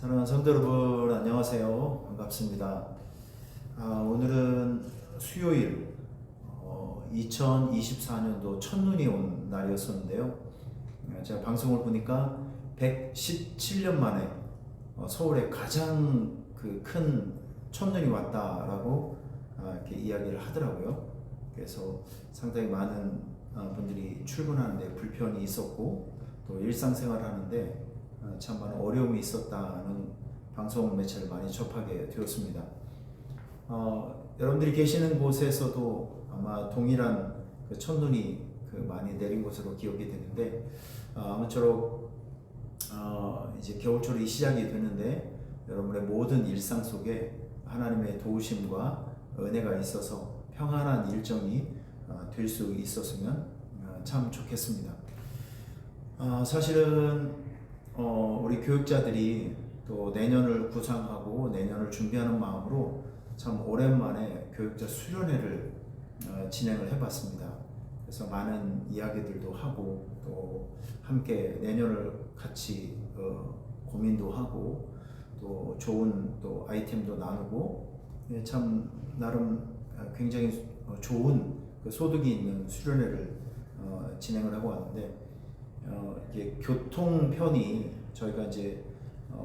사랑하는 성도 여러분, 안녕하세요. 반갑습니다. 오늘은 수요일, 2024년도 첫눈이 온 날이었었는데요. 제가 방송을 보니까 117년 만에 서울에 가장 큰 첫눈이 왔다라고 이렇게 이야기를 하더라고요. 그래서 상당히 많은 분들이 출근하는데 불편이 있었고 또 일상생활 하는데 참 많은 어려움이 있었다는 방송 매체를 많이 접하게 되었습니다. 여러분들이 계시는 곳에서도 아마 동일한 첫눈이 많이 내린 것으로 기억이 되는데 아무쪼록 이제 겨울철이 시작이 되는데 여러분의 모든 일상 속에 하나님의 도우심과 은혜가 있어서 평안한 일정이 될 수 있었으면 참 좋겠습니다. 사실은 우리 교육자들이 또 내년을 구상하고 내년을 준비하는 마음으로 참 오랜만에 교육자 수련회를 진행을 해봤습니다. 그래서 많은 이야기들도 하고 또 함께 내년을 같이 고민도 하고 또 좋은 또 아이템도 나누고 참 나름 굉장히 좋은 소득이 있는 수련회를 진행을 하고 왔는데 이게 교통편이 저희가 이제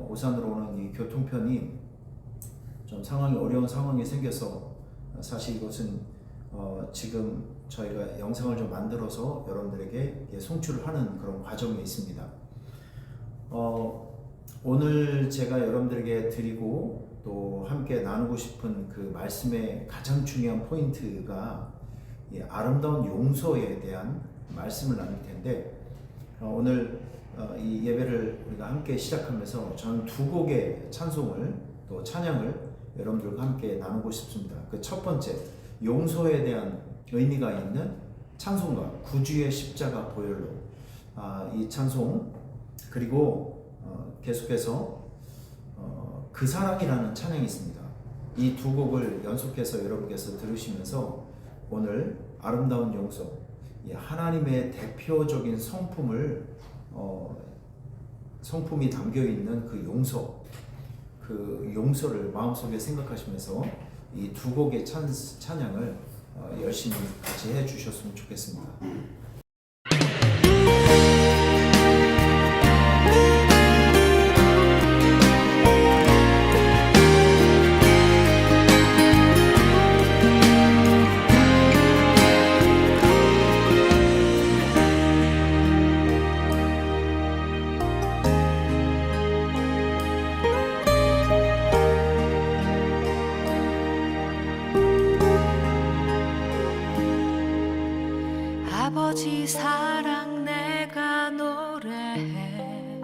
오산으로 오는 이 교통편이 좀 상황이 어려운 상황이 생겨서 사실 이것은 지금 저희가 영상을 좀 만들어서 여러분들에게 송출을 하는 그런 과정에 있습니다. 오늘 제가 여러분들에게 드리고 또 함께 나누고 싶은 그 말씀의 가장 중요한 포인트가 이 아름다운 용서에 대한 말씀을 나눌 텐데 오늘 이 예배를 우리가 함께 시작하면서 저는 두 곡의 찬송을 또 찬양을 여러분들과 함께 나누고 싶습니다. 그 첫 번째, 용서에 대한 의미가 있는 찬송가 구주의 십자가 보혈로, 이 찬송, 그리고 계속해서 그 사랑이라는 찬양이 있습니다. 이 두 곡을 연속해서 여러분께서 들으시면서 오늘 아름다운 용서, 하나님의 대표적인 성품이 담겨 있는 그 용서를 마음속에 생각하시면서 이 두 곡의 찬양을 열심히 같이 해 주셨으면 좋겠습니다. 아버지 사랑 내가 노래해,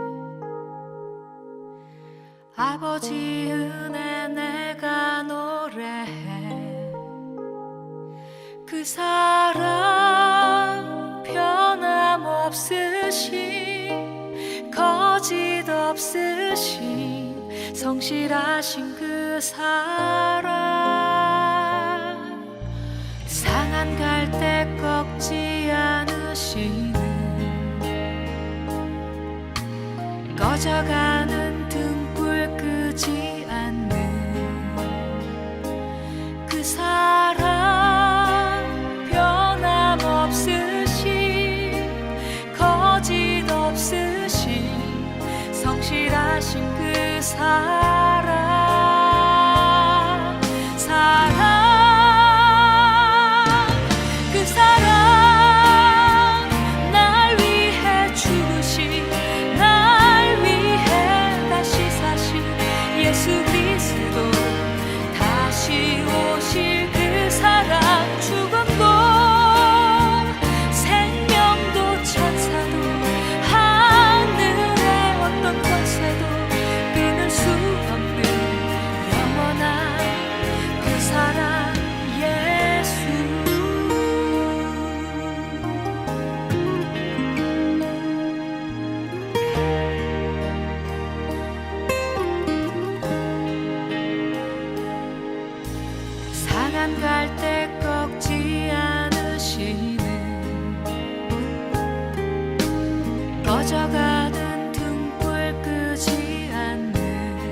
아버지 은혜 내가 노래해. 그 사랑 변함없으신, 거짓 없으신, 성실하신 그 사랑, 상한 갈대 꺾지 않으시는, 꺼져가는 등불 끄지 않는 그 사랑 변함없으신, 거짓 없으신, 성실하신 그 사랑, 그 사랑 날 위해 죽으신, 날 위해 다시 사신 예수 그리스도, 다시 오실 그 사랑, 죽음도 생명도 천사도 하늘의 어떤 권세도 끊을 수 없는 영원한 그 사랑 예수. 상한 갈대 꺾지 않으시는, 꺼져가는 등불 끄지 않는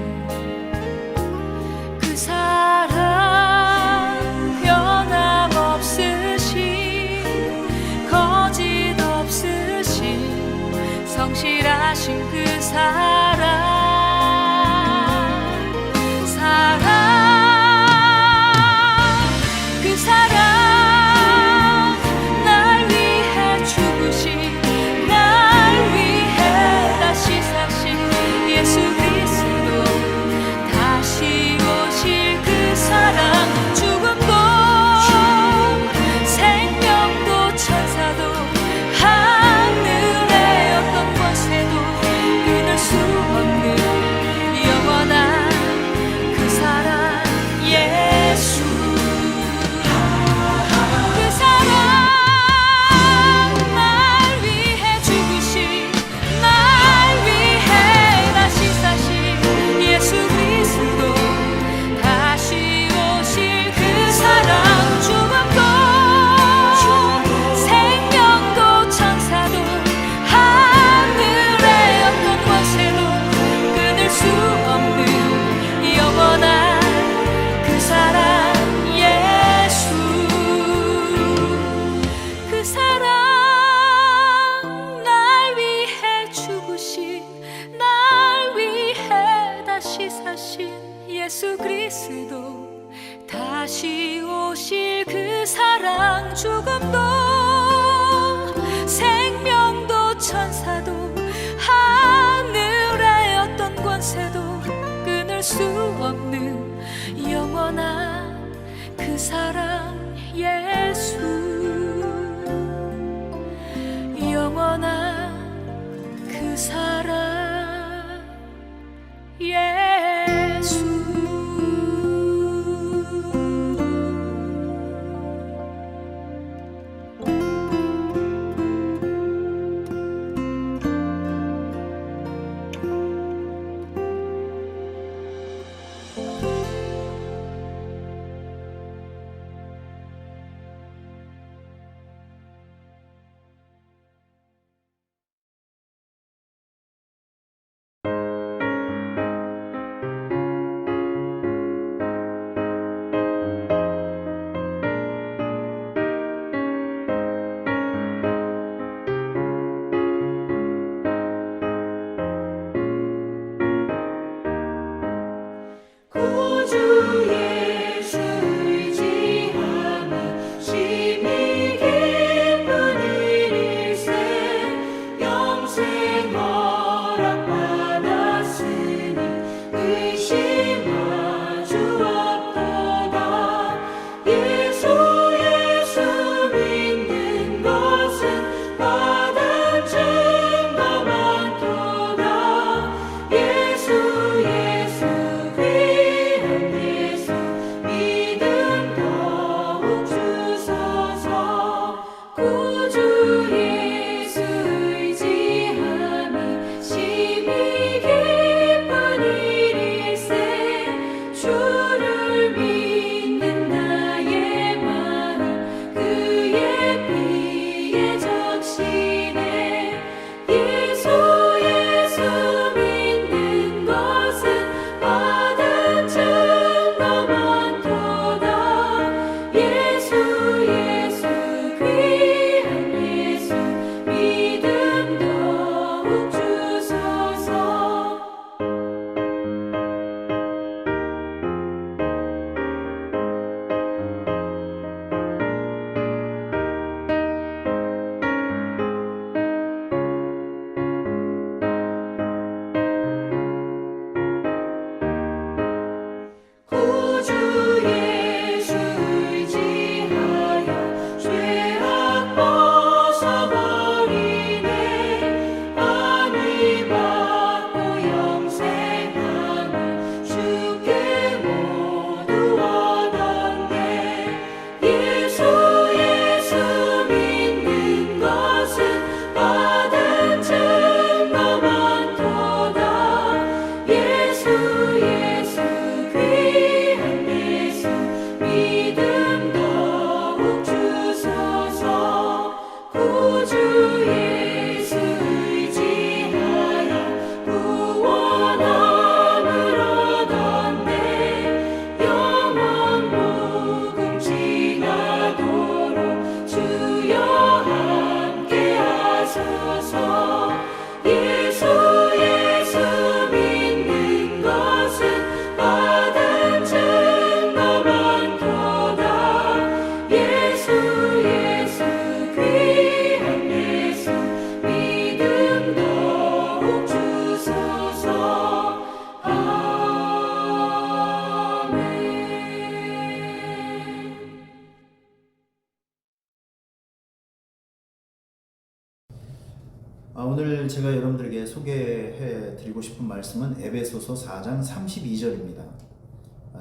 주신 그 사랑 그 사랑 날 위해 죽으신 날 위해 다시 사신 예수 그리스도 다시 오실 그 사랑 죽음도 생명도 천사도 하늘의 어떤 권세도 끊을 수 없는 영원한 그 사랑 예수 그 사랑 날 위해 죽으신 날 위해 다시 사신 예수 그리스도 다시 오실 그 사랑 죽음도 생명도 천사도 하늘의 어떤 권세도 끊을 수 없는 영원한 그 사랑 예수 그 사랑 날 위해 죽으신 날 위해 다시 사신 예수 그리스도 다시 오실 그 사랑 죽음도 생명도 천사도 하늘의 어떤 권세도 끊을 수 없는 영원한 그 사랑 예수 영원한 그 사랑 예수 오늘 제가 여러분들에게 소개해 드리고 싶은 말씀은 에베소서 4장 32절입니다.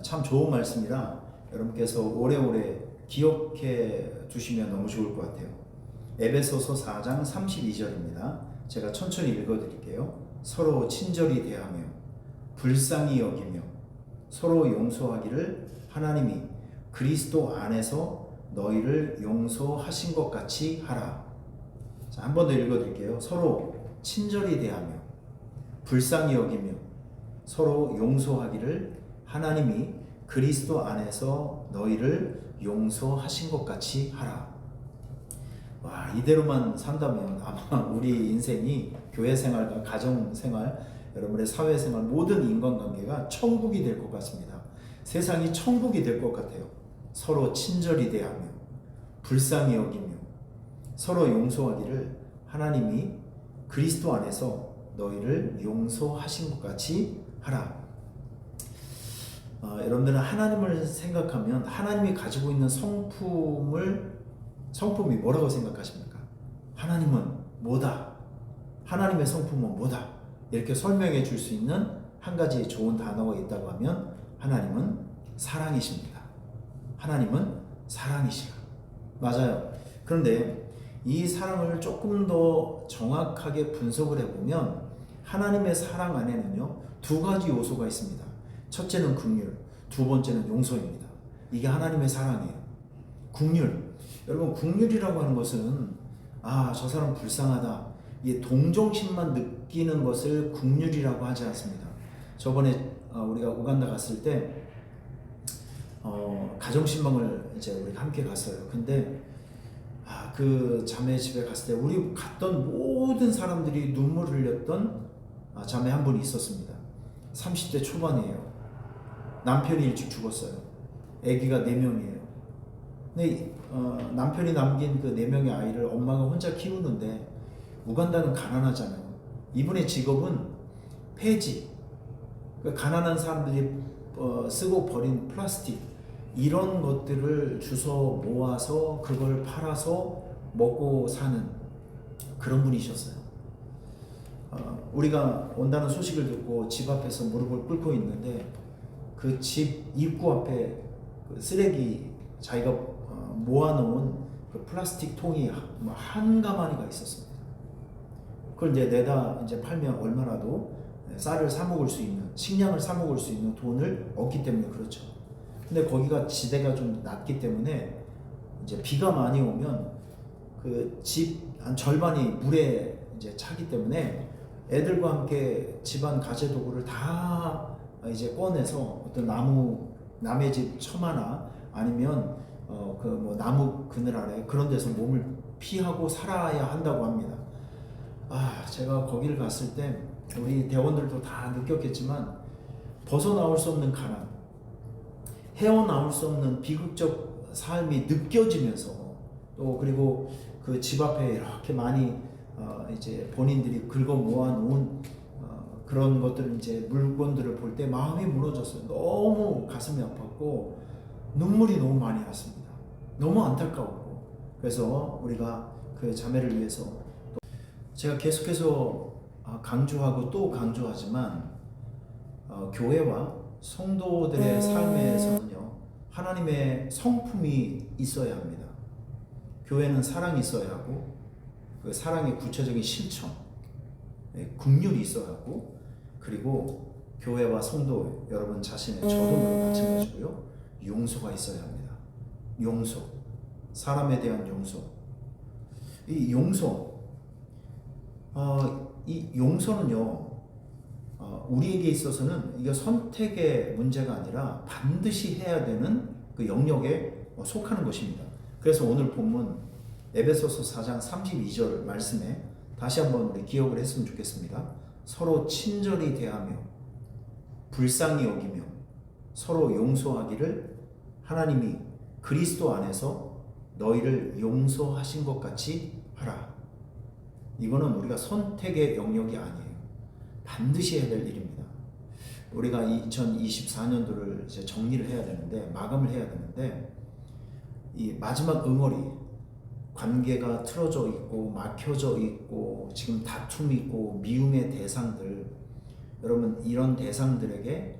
참 좋은 말씀이라 여러분께서 오래오래 기억해 두시면 너무 좋을 것 같아요. 에베소서 4장 32절입니다. 제가 천천히 읽어 드릴게요. 서로 친절히 대하며 불쌍히 여기며 서로 용서하기를 하나님이 그리스도 안에서 너희를 용서하신 것 같이 하라. 자, 한 번 더 읽어 드릴게요. 서로 친절히 대하며 불쌍히 여기며 서로 용서하기를 하나님이 그리스도 안에서 너희를 용서하신 것 같이 하라. 와, 이대로만 산다면 아마 우리 인생이 교회 생활과 가정 생활, 여러분의 사회 생활, 모든 인간관계가 천국이 될 것 같습니다. 세상이 천국이 될 것 같아요. 서로 친절히 대하며 불쌍히 여기며 서로 용서하기를 하나님이 그리스도 안에서 너희를 용서하신 것 같이 하라. 여러분들은 하나님을 생각하면 하나님이 가지고 있는 성품이 뭐라고 생각하십니까? 하나님은 뭐다? 하나님의 성품은 뭐다? 이렇게 설명해 줄 수 있는 한 가지 좋은 단어가 있다고 하면 하나님은 사랑이십니다. 하나님은 사랑이시라. 맞아요. 그런데 이 사랑을 조금 더 정확하게 분석을 해보면 하나님의 사랑 안에는요, 두 가지 요소가 있습니다. 첫째는 긍휼, 두 번째는 용서입니다. 이게 하나님의 사랑이에요. 긍휼. 여러분, 긍휼이라고 하는 것은 저 사람 불쌍하다, 이 동정심만 느끼는 것을 긍휼이라고 하지 않습니다. 저번에 우리가 우간다 갔을 때 가정신방을 이제 우리가 함께 갔어요. 근데 그 자매 집에 갔을 때 우리 갔던 모든 사람들이 눈물을 흘렸던 자매 한 분이 있었습니다. 30대 초반이에요. 남편이 일찍 죽었어요. 아기가 4명이에요. 근데 남편이 남긴 그 4명의 아이를 엄마가 혼자 키우는데 우간다는 가난하잖아요. 이분의 직업은 폐지, 가난한 사람들이 쓰고 버린 플라스틱, 이런 것들을 주워 모아서 그걸 팔아서 먹고 사는 그런 분이셨어요. 우리가 온다는 소식을 듣고 집 앞에서 무릎을 꿇고 있는데 그 집 입구 앞에 그 쓰레기 자기가 모아놓은 그 플라스틱 통이 한 가마니가 있었습니다. 그걸 이제 내다 팔면 얼마라도 쌀을 사 먹을 수 있는, 식량을 사 먹을 수 있는 돈을 얻기 때문에 그렇죠. 근데 거기가 지대가 좀 낮기 때문에 이제 비가 많이 오면 그 집 한 절반이 물에 이제 차기 때문에 애들과 함께 집안 가재 도구를 다 이제 꺼내서 어떤 남의 집 처마나 아니면 그 뭐 나무 그늘 아래 그런 데서 몸을 피하고 살아야 한다고 합니다. 제가 거기를 갔을 때 우리 대원들도 다 느꼈겠지만 벗어나올 수 없는 가난, 헤어나올 수 없는 비극적 삶이 느껴지면서 또 그리고 그 집 앞에 이렇게 많이 이제 본인들이 긁어 모아놓은 그런 것들 이제 물건들을 볼 때 마음이 무너졌어요. 너무 가슴이 아팠고 눈물이 너무 많이 났습니다. 너무 안타까웠고 그래서 우리가 그 자매를 위해서 제가 계속해서 강조하고 또 강조하지만 교회와 성도들의 삶에서는요, 하나님의 성품이 있어야 합니다. 교회는 사랑이 있어야 하고 그 사랑의 구체적인 실천, 긍휼이 있어야 하고 그리고 교회와 성도 여러분 자신의 저도 마찬가지고요, 용서가 있어야 합니다. 용서, 사람에 대한 용서. 이 용서는요, 우리에게 있어서는 이게 선택의 문제가 아니라 반드시 해야 되는 그 영역에 속하는 것입니다. 그래서 오늘 본문 에베소서 4장 32절 말씀에 다시 한번 우리 기억을 했으면 좋겠습니다. 서로 친절히 대하며 불쌍히 여기며 서로 용서하기를 하나님이 그리스도 안에서 너희를 용서하신 것 같이 하라. 이거는 우리가 선택의 영역이 아니에요. 반드시 해야 될 일입니다. 우리가 2024년도를 이제 정리를 해야 되는데, 마감을 해야 되는데, 이 마지막 응어리, 관계가 틀어져 있고 막혀져 있고 지금 다툼이 있고 미움의 대상들, 여러분 이런 대상들에게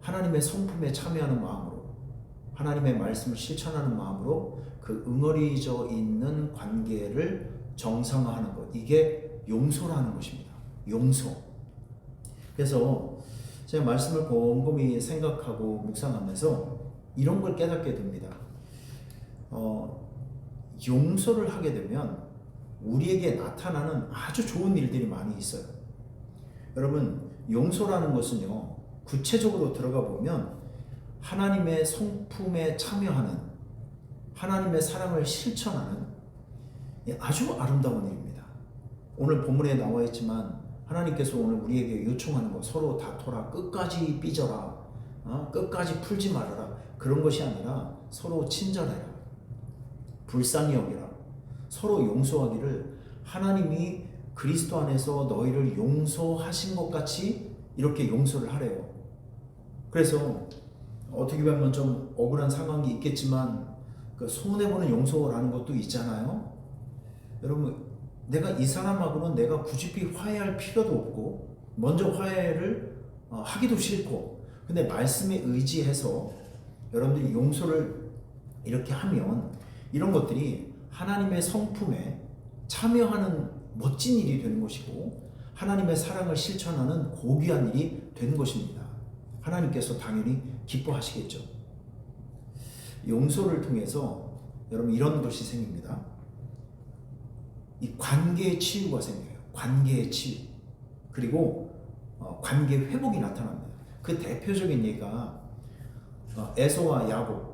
하나님의 성품에 참여하는 마음으로, 하나님의 말씀을 실천하는 마음으로 그 응어리져 있는 관계를 정상화하는 것, 이게 용서라는 것입니다. 용서. 그래서 제가 말씀을 곰곰이 생각하고 묵상하면서 이런 걸 깨닫게 됩니다. 용서를 하게 되면 우리에게 나타나는 아주 좋은 일들이 많이 있어요. 여러분, 용서라는 것은요, 구체적으로 들어가 보면 하나님의 성품에 참여하는, 하나님의 사랑을 실천하는 아주 아름다운 일입니다. 오늘 본문에 나와 있지만 하나님께서 오늘 우리에게 요청하는 거, 서로 다퉈라, 끝까지 삐져라, 끝까지 풀지 말아라, 그런 것이 아니라 서로 친절해라, 불쌍히 여기라, 서로 용서하기를 하나님이 그리스도 안에서 너희를 용서하신 것 같이 이렇게 용서를 하래요. 그래서 어떻게 보면 좀 억울한 상황이 있겠지만 그 손해보는 용서라는 것도 있잖아요. 여러분, 내가 이 사람하고는 내가 굳이 화해할 필요도 없고 먼저 화해를 하기도 싫고, 근데 말씀에 의지해서 여러분들이 용서를 이렇게 하면 이런 것들이 하나님의 성품에 참여하는 멋진 일이 되는 것이고 하나님의 사랑을 실천하는 고귀한 일이 되는 것입니다. 하나님께서 당연히 기뻐하시겠죠. 용서를 통해서 여러분 이런 것이 생깁니다. 이 관계의 치유가 생겨요. 관계의 치유. 그리고 관계 회복이 나타납니다. 그 대표적인 예가 에서와 야곱.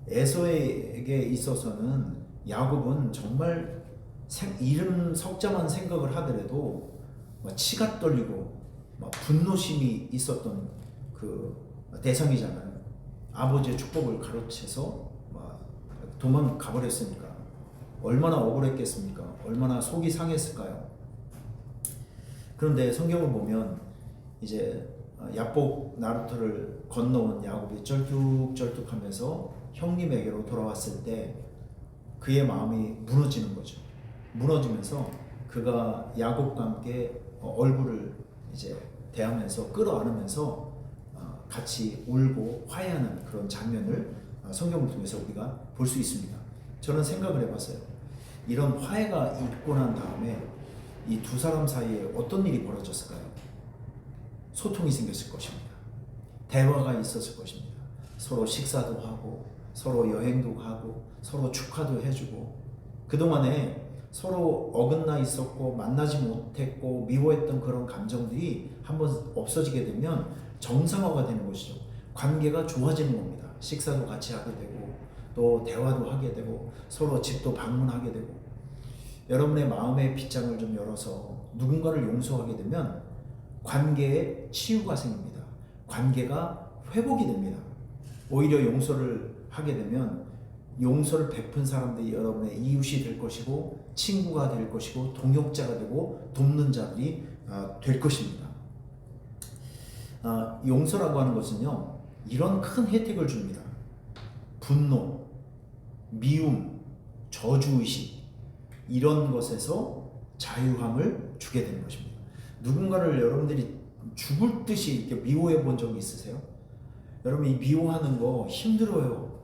에서에게 있어서는 야곱은 정말 이름 석자만 생각을 하더라도 치가 떨리고 분노심이 있었던 그 대상이잖아요. 아버지의 축복을 가로채서 도망가 버렸으니까 얼마나 억울했겠습니까? 얼마나 속이 상했을까요? 그런데 성경을 보면 이제 야복 나루터를 건너온 야곱이 쩔뚝쩔뚝하면서 형님에게로 돌아왔을 때 그의 마음이 무너지는 거죠. 무너지면서 그가 야곱과 함께 얼굴을 이제 대하면서 끌어안으면서 같이 울고 화해하는 그런 장면을 성경을 통해서 우리가 볼 수 있습니다. 저는 생각을 해봤어요. 이런 화해가 있고 난 다음에 이 두 사람 사이에 어떤 일이 벌어졌을까요? 소통이 생겼을 것입니다. 대화가 있었을 것입니다. 서로 식사도 하고 서로 여행도 가고 서로 축하도 해주고, 그동안에 서로 어긋나 있었고 만나지 못했고 미워했던 그런 감정들이 한번 없어지게 되면 정상화가 되는 것이죠. 관계가 좋아지는 겁니다. 식사도 같이 하게 되고 또 대화도 하게 되고 서로 집도 방문하게 되고. 여러분의 마음의 빗장을 좀 열어서 누군가를 용서하게 되면 관계에 치유가 생깁니다. 관계가 회복이 됩니다. 오히려 용서를 하게 되면 용서를 베푼 사람들이 여러분의 이웃이 될 것이고 친구가 될 것이고 동역자가 되고 돕는 자들이 될 것입니다. 용서라고 하는 것은요, 이런 큰 혜택을 줍니다. 분노, 미움, 저주의식, 이런 것에서 자유함을 주게 되는 것입니다. 누군가를 여러분들이 죽을 듯이 이렇게 미워해 본 적이 있으세요? 여러분, 이 미워하는 거 힘들어요.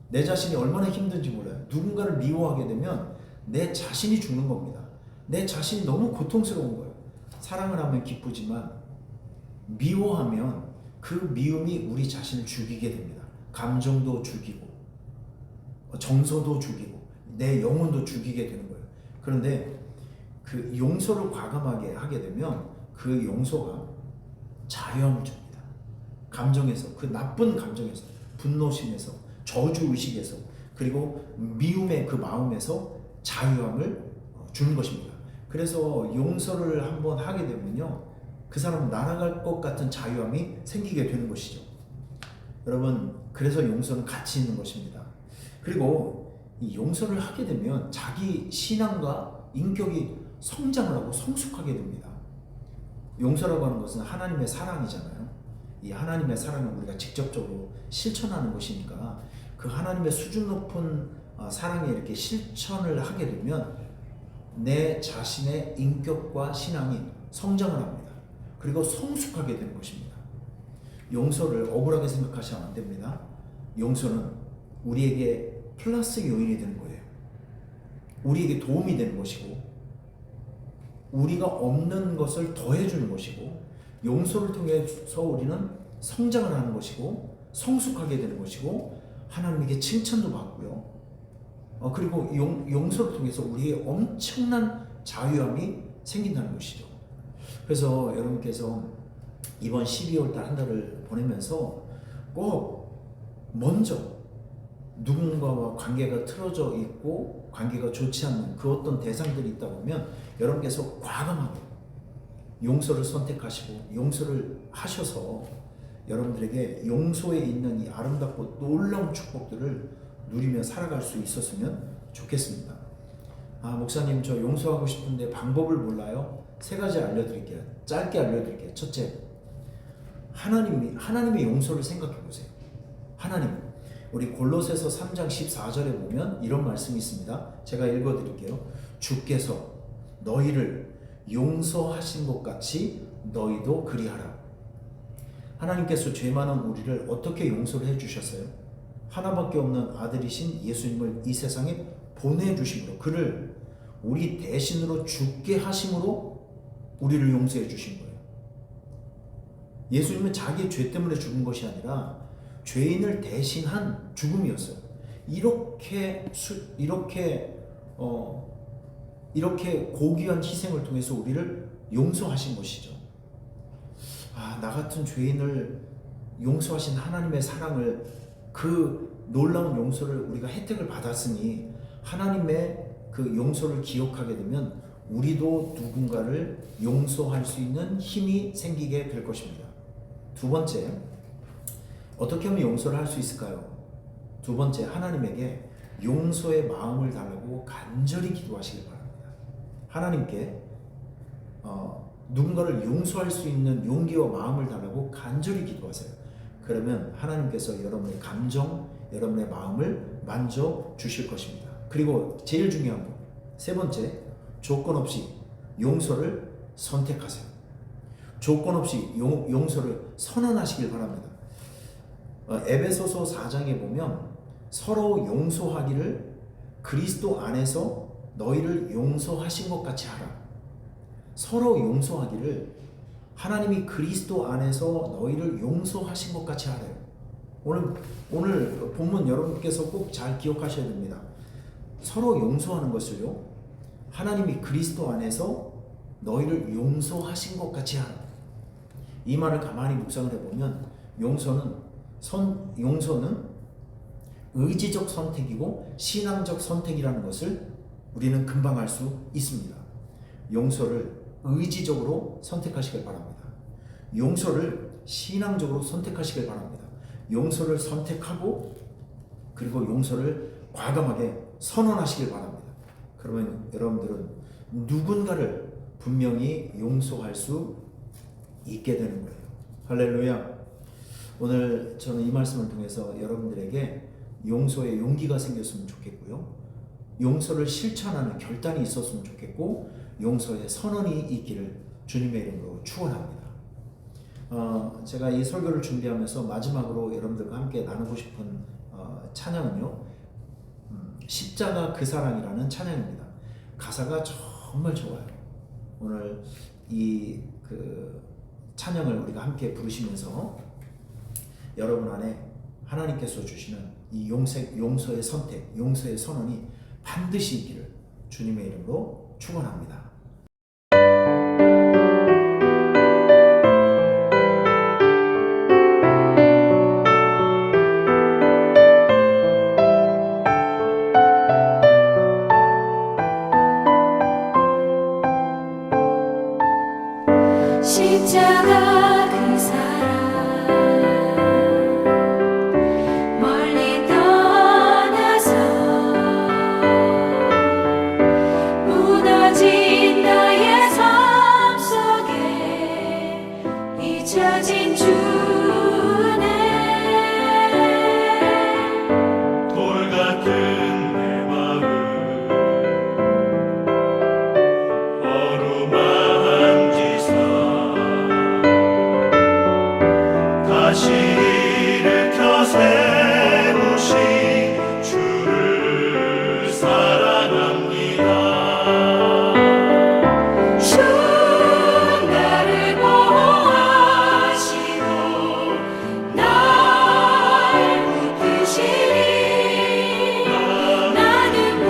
내 자신이 얼마나 힘든지 몰라요. 누군가를 미워하게 되면 내 자신이 죽는 겁니다. 내 자신이 너무 고통스러운 거예요. 사랑을 하면 기쁘지만 미워하면 그 미움이 우리 자신을 죽이게 됩니다. 감정도 죽이고 정서도 죽이고 내 영혼도 죽이게 되는 거예요. 그런데 그 용서를 과감하게 하게 되면 그 용서가 자유함을 줍니다. 감정에서, 그 나쁜 감정에서, 분노심에서, 저주의식에서, 그리고 미움의 그 마음에서 자유함을 주는 것입니다. 그래서 용서를 한번 하게 되면요, 그 사람은 날아갈 것 같은 자유함이 생기게 되는 것이죠. 여러분, 그래서 용서는 가치 있는 것입니다. 그리고 이 용서를 하게 되면 자기 신앙과 인격이 성장을 하고 성숙하게 됩니다. 용서라고 하는 것은 하나님의 사랑이잖아요. 이 하나님의 사랑을 우리가 직접적으로 실천하는 것이니까 그 하나님의 수준 높은 사랑에 이렇게 실천을 하게 되면 내 자신의 인격과 신앙이 성장을 합니다. 그리고 성숙하게 되는 것입니다. 용서를 억울하게 생각하시면 안 됩니다. 용서는 우리에게 플러스 요인이 되는 거예요. 우리에게 도움이 되는 것이고, 우리가 없는 것을 더해주는 것이고, 용서를 통해서 우리는 성장을 하는 것이고, 성숙하게 되는 것이고, 하나님에게 칭찬도 받고요. 그리고 용서를 통해서 우리의 엄청난 자유함이 생긴다는 것이죠. 그래서 여러분께서 이번 12월 달 한 달을 보내면서 꼭 먼저 누군가와 관계가 틀어져 있고 관계가 좋지 않는 그 어떤 대상들이 있다 보면 여러분께서 과감하게 용서를 선택하시고 용서를 하셔서 여러분들에게 용서에 있는 이 아름답고 놀라운 축복들을 누리며 살아갈 수 있었으면 좋겠습니다. 목사님, 저 용서하고 싶은데 방법을 몰라요. 3가지 알려드릴게요. 짧게 알려드릴게요. 첫째, 하나님의 용서를 생각해 보세요. 하나님, 우리 골로새서 3장 14절에 보면 이런 말씀이 있습니다. 제가 읽어드릴게요. 주께서 너희를 용서하신 것 같이 너희도 그리하라. 하나님께서 죄 많은 우리를 어떻게 용서를 해주셨어요? 하나밖에 없는 아들이신 예수님을 이 세상에 보내주심으로, 그를 우리 대신으로 죽게 하심으로 우리를 용서해 주신 거예요. 예수님은 자기 죄 때문에 죽은 것이 아니라 죄인을 대신한 죽음이었어요. 이렇게 고귀한 희생을 통해서 우리를 용서하신 것이죠. 나 같은 죄인을 용서하신 하나님의 사랑을, 그 놀라운 용서를 우리가 혜택을 받았으니 하나님의 그 용서를 기억하게 되면 우리도 누군가를 용서할 수 있는 힘이 생기게 될 것입니다. 두 번째, 어떻게 하면 용서를 할 수 있을까요? 두 번째, 하나님에게 용서의 마음을 달라고 간절히 기도하시길 바랍니다. 하나님께 누군가를 용서할 수 있는 용기와 마음을 달라고 간절히 기도하세요. 그러면 하나님께서 여러분의 감정, 여러분의 마음을 만져 주실 것입니다. 그리고 제일 중요한 거, 3번째, 조건 없이 용서를 선택하세요. 조건 없이 용서를 선언하시길 바랍니다. 에베소서 4장에 보면 서로 용서하기를 그리스도 안에서 너희를 용서하신 것 같이 하라. 서로 용서하기를 하나님이 그리스도 안에서 너희를 용서하신 것 같이 하래요. 오늘 본문 여러분께서 꼭 잘 기억하셔야 됩니다. 서로 용서하는 것을요, 하나님이 그리스도 안에서 너희를 용서하신 것 같이 하라. 이 말을 가만히 묵상을 해보면 용서는 의지적 선택이고 신앙적 선택이라는 것을 우리는 금방 알 수 있습니다. 용서를 의지적으로 선택하시길 바랍니다. 용서를 신앙적으로 선택하시길 바랍니다. 용서를 선택하고 그리고 용서를 과감하게 선언하시길 바랍니다. 그러면 여러분들은 누군가를 분명히 용서할 수 있게 되는 거예요. 할렐루야. 오늘 저는 이 말씀을 통해서 여러분들에게 용서의 용기가 생겼으면 좋겠고요, 용서를 실천하는 결단이 있었으면 좋겠고, 용서의 선언이 있기를 주님의 이름으로 축원합니다. 제가 이 설교를 준비하면서 마지막으로 여러분들과 함께 나누고 싶은 찬양은요, 십자가 그 사랑이라는 찬양입니다. 가사가 정말 좋아요. 오늘 이 찬양을 우리가 함께 부르시면서 여러분 안에 하나님께서 주시는 이 용서의 선택, 용서의 선언이 반드시 있기를 주님의 이름으로 축원합니다. 십자가 그 사랑 멀리 떠나서 무너진 나의 삶 속에 잊혀진 주네 돌 같은 내 다시 일으켜 세우신 주를 사랑합니다. 주 나를 보호하시고 날 붙드시리. 나는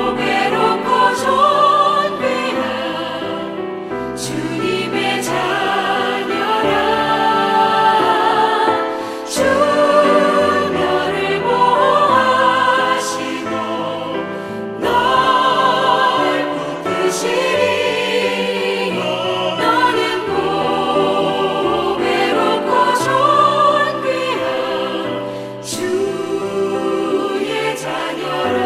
보배롭고 존귀한 주님의 자녀라. 주 너를 보호하시고 널 붙드시리. 너는 보배롭고 존귀한 주의 자녀라.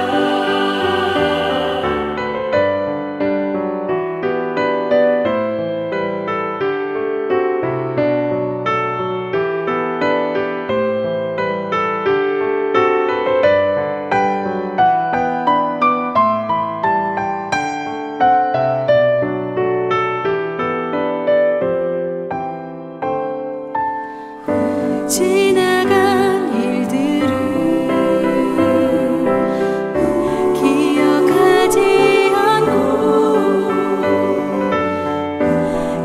지나간 일들을 기억하지 않고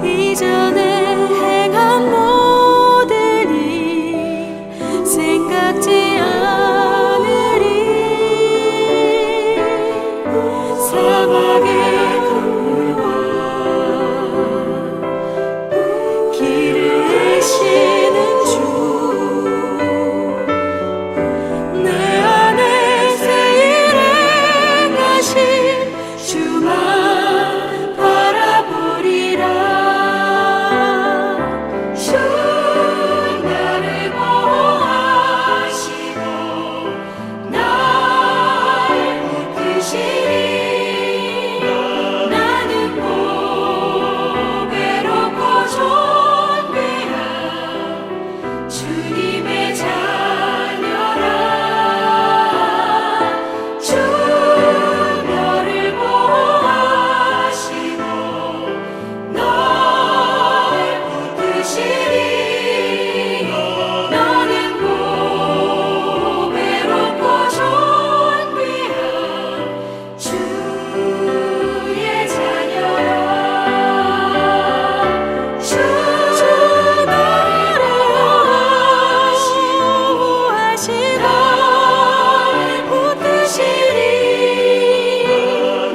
이전에 행한 모든 일 생각지 않으리. 사막의 강물과 길을 내시는 주, 내 안에 새 일을 행하신 주만 바라보리라. 주 나를 보호하시고 날 붙드시리. 나는 보배롭고 존귀한 주님의 자녀라. 주 너를 보호하시고 널 붙드시리. 너는 보배롭고 존귀한 주의 자녀라. 주 너를 보호하시고 널 붙드시리.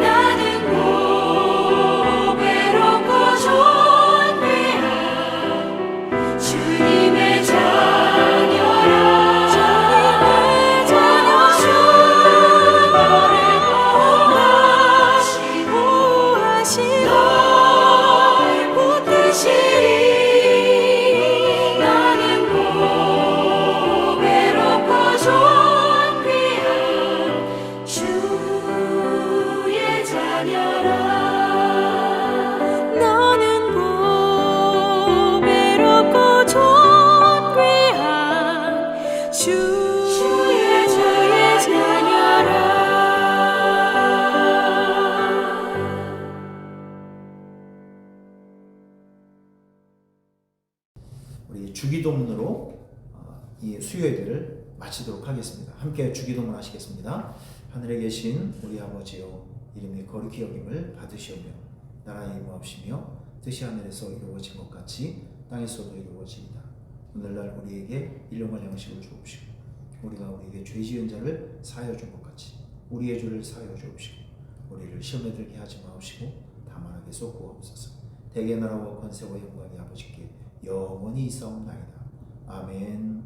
나는 보배롭고 존귀한 주님의 자녀라. 주 너를 보호하시고 널 붙드시리. 나는 보배롭고 존귀한 주의 자녀라. 너는 보배롭고 존귀한 주의 자녀라. 우리 주기도문으로 이 수요예배를 마치도록 하겠습니다. 함께 주기도문 하시겠습니다. 하늘에 계신 우리 아버지여, 이름이 거룩히 여김을 받으시오며 나라의 임하옵시며 뜻이 하늘에서 이루어진 것 같이 땅에서도 이루어지이다. 오늘날 우리에게 일용할 양식을 주옵시고 우리가 우리에게 죄 지은 자를 사하여 준 것 같이 우리의 죄를 사하여 주옵시고 우리를 시험에 들게 하지 마옵시고 다만 악에서 구하옵소서. 대개 나라와 권세와 영광이 아버지께 영원히 있사옵나이다. 아멘.